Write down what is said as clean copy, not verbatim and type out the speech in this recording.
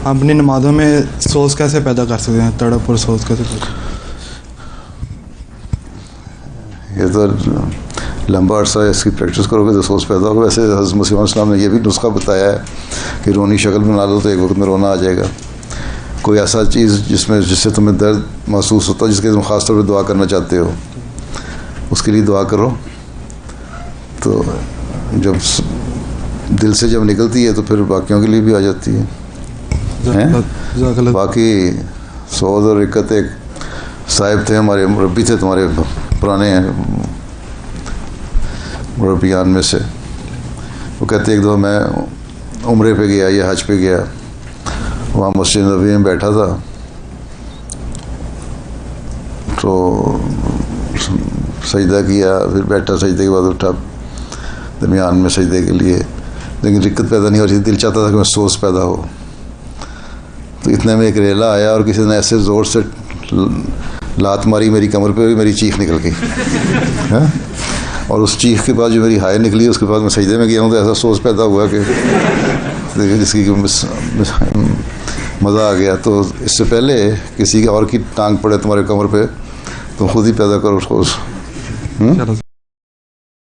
अपनी नमाज़ों में सोच कैसे पैदा कर सकते हैं, तड़प और सोच कैसे पैदा? ये तो लंबा अर्सा इसकी प्रैक्टिस करोगे तो सोच पैदा होगा। वैसे हज़रत मसीह इस्लाम ने यह भी नुस्खा बताया है कि रोनी शक्ल बना लो तो एक वक्त में रोना आ जाएगा। कोई ऐसा चीज़ जिससे तुम्हें दर्द महसूस होता है, जिसके तुम ख़ास तौर पर दुआ करना चाहते हो, उसके लिए दुआ करो। तो जब दिल से जब निकलती है तो फिर बाकियों के लिए भी आ जाती है। बाकी सौद और रिक्कत एक साहिब थे, हमारे मुरब्बी थे, तुम्हारे पुराने मुरब्बियान में से। वो कहते एक दफ़ा मैं उम्रे पे गया या हज पे गया, वहाँ मस्जिद नबी में बैठा था, तो सजदा किया, फिर बैठा, सजदे के बाद उठा दरमियान में सजदे के लिए, लेकिन दिक्कत पैदा नहीं हो रही थी। दिल चाहता था कि मैं सोच पैदा हो। तो इतने में एक रेला आया और किसी ने ऐसे ज़ोर से लात मारी मेरी कमर पे, मेरी चीख निकल गई है? और उस चीख के बाद जो मेरी हाय निकली, उसके बाद मैं सजदे में गया हूँ तो ऐसा सोच पैदा हुआ कि जिसकी मज़ा आ गया। तो इससे पहले किसी और की टांग पड़े तुम्हारे कमर पे, तुम खुद ही पैदा करो सोच।